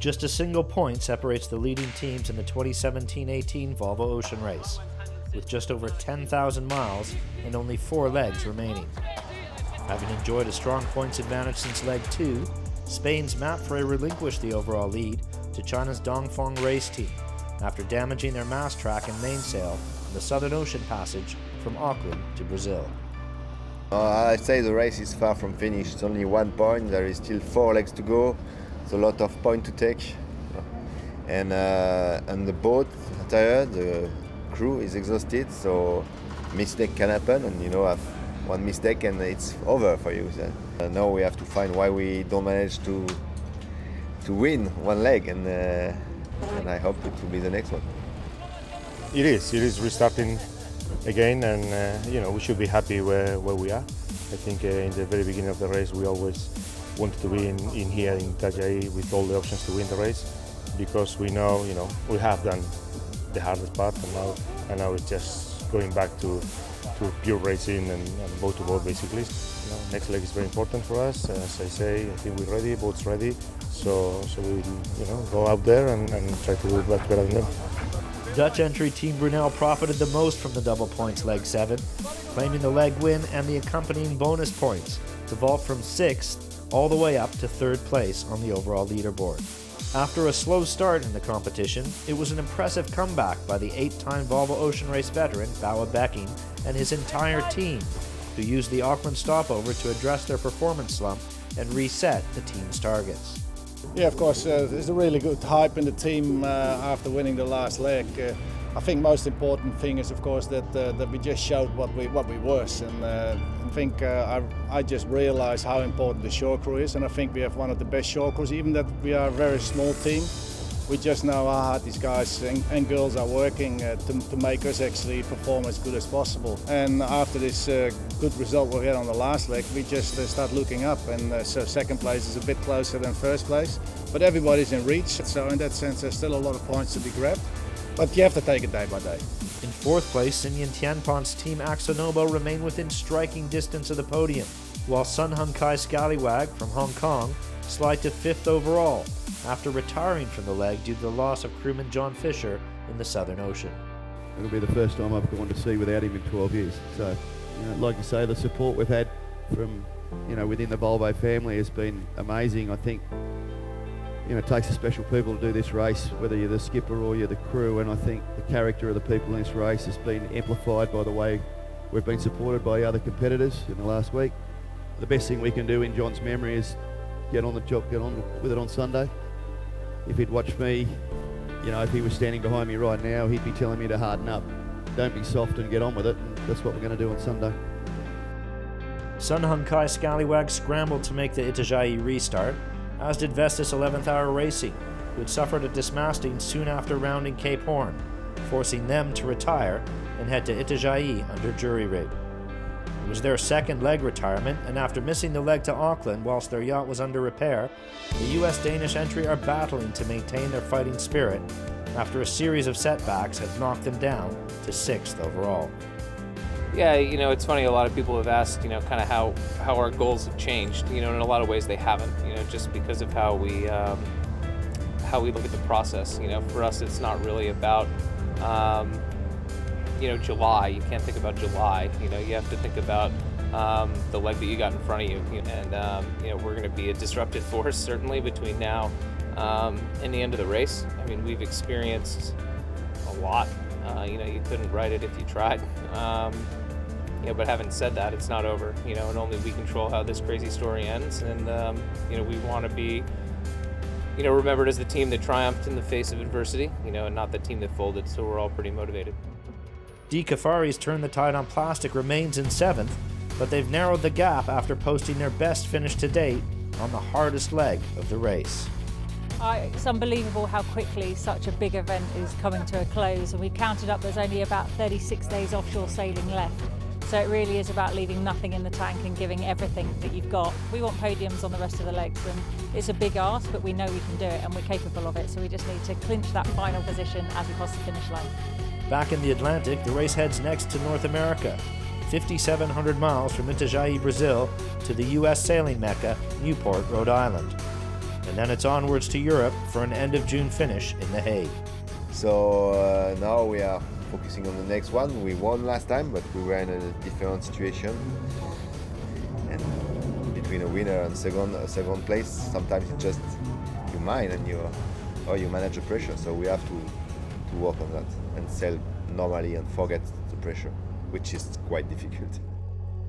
Just a single point separates the leading teams in the 2017-18 Volvo Ocean Race, with just over 10,000 miles and only 4 legs remaining. Having enjoyed a strong points advantage since leg 2, Spain's Map Frey relinquished the overall lead to China's Dongfeng race team after damaging their mast track and mainsail on the Southern Ocean passage from Auckland to Brazil. I'd say the race is far from finished. It's only 1 point. There is still 4 legs to go. It's a lot of points to take. And the boat, the crew is exhausted, so mistake can happen, and have one mistake and it's over for you. So now we have to find why we don't manage to win 1 leg, and I hope it will be the next one. It is restarting again, and we should be happy where we are. I think in the very beginning of the race we always wanted to be in here in Itajaí with all the options to win the race, because we know we have done the hardest part, and now it's just going back to pure racing and boat to boat basically. Next leg is very important for us. As I say, I think we're ready, boat's ready, so we'll go out there and try to do it much better than them. Dutch entry Team Brunel profited the most from the double points leg 7, claiming the leg win and the accompanying bonus points to vault from 6th all the way up to 3rd place on the overall leaderboard. After a slow start in the competition, it was an impressive comeback by the 8-time Volvo Ocean Race veteran Bauer Becking and his entire team, who used the Auckland stopover to address their performance slump and reset the team's targets. Yeah, of course, there's a really good hype in the team after winning the last leg. I think most important thing is, of course, that we just showed what we was, and I think I just realised how important the shore crew is, and I think we have one of the best shore crews, even that we are a very small team. We just know how hard these guys and girls are working to make us actually perform as good as possible. And after this good result we had on the last leg, we just start looking up, and so 2nd place is a bit closer than 1st place. But everybody's in reach, so in that sense there's still a lot of points to be grabbed. But you have to take it day by day. In 4th place, Sinyan Tianpon's team Aksonobo remained within striking distance of the podium, while Sun Hung Kai Scallywag from Hong Kong slid to 5th overall, after retiring from the leg due to the loss of crewman John Fisher in the Southern Ocean. It'll be the first time I've gone to sea without him in 12 years. So, like you say, the support we've had from, within the Volvo family has been amazing. I think, it takes a special people to do this race, whether you're the skipper or you're the crew, and I think the character of the people in this race has been amplified by the way we've been supported by other competitors in the last week. The best thing we can do in John's memory is get on the job, get on with it on Sunday. If he'd watched me, if he was standing behind me right now, he'd be telling me to harden up. Don't be soft and get on with it, and that's what we're going to do on Sunday. Sun Hung Kai Scallywag scrambled to make the Itajaí restart, as did Vestas 11th Hour Racing, who had suffered a dismasting soon after rounding Cape Horn, forcing them to retire and head to Itajaí under jury rig. It was their 2nd leg retirement, and after missing the leg to Auckland whilst their yacht was under repair, the US-Danish entry are battling to maintain their fighting spirit after a series of setbacks had knocked them down to 6th overall. Yeah, it's funny, a lot of people have asked, kind of how our goals have changed. In a lot of ways they haven't, just because of how we look at the process. For us it's not really about July. You can't think about July. You have to think about the leg that you got in front of you. And we're going to be a disruptive force certainly between now and the end of the race. I mean, we've experienced a lot. You couldn't write it if you tried. But having said that, it's not over. And only we control how this crazy story ends. And we want to be remembered as the team that triumphed in the face of adversity. And not the team that folded. So we're all pretty motivated. D. Kafari's Turn the Tide on Plastic remains in 7th, but they've narrowed the gap after posting their best finish to date on the hardest leg of the race. It's unbelievable how quickly such a big event is coming to a close, and we've counted up there's only about 36 days offshore sailing left. So it really is about leaving nothing in the tank and giving everything that you've got. We want podiums on the rest of the legs, and it's a big ask, but we know we can do it and we're capable of it, so we just need to clinch that final position as we cross the finish line. Back in the Atlantic, the race heads next to North America, 5,700 miles from Itajaí, Brazil, to the U.S. sailing mecca, Newport, Rhode Island. and then it's onwards to Europe for an end-of-June finish in The Hague. So now we are focusing on the next one. We won last time, but we were in a different situation. And between a winner and second place, sometimes it's just your mind and you manage the pressure. So we have to work on that and sail normally and forget the pressure, which is quite difficult.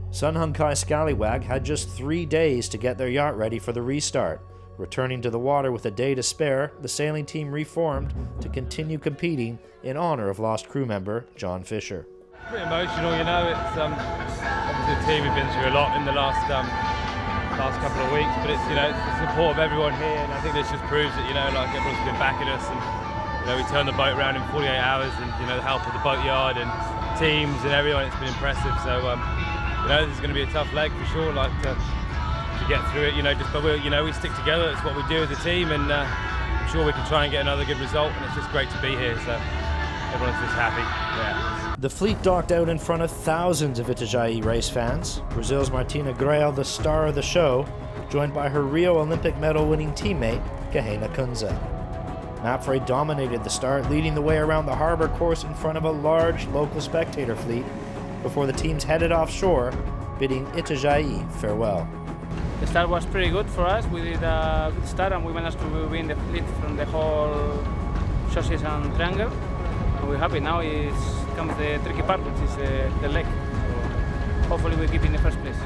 Sun Hung Kai Scallywag had just 3 days to get their yacht ready for the restart. Returning to the water with a day to spare, the sailing team reformed to continue competing in honor of lost crew member John Fisher. Pretty emotional, you know. It's obviously the team have been through a lot in the last couple of weeks, but it's, you know, it's the support of everyone here, and I think this just proves that, you know, like, everyone's been backing us, and, you know, we turned the boat around in 48 hours, and, you know, the help of the boatyard and teams and everyone, it's been impressive. So you know, this is going to be a tough leg for sure, like to get through it, you know, but we stick together. It's what we do as a team, and I'm sure we can try and get another good result, and it's just great to be here, so everyone's just happy. Yeah. The fleet docked out in front of thousands of Itajaí race fans. Brazil's Martina Grael, the star of the show, joined by her Rio Olympic medal winning teammate, Kahena Kunze. Mapfre dominated the start, leading the way around the harbor course in front of a large local spectator fleet before the teams headed offshore, bidding Itajaí farewell. The start was pretty good for us. We did a good start and we managed to win the fleet from the whole chassis and triangle. And we're happy. Now comes the tricky part, which is the leg. So hopefully we keep in the first place.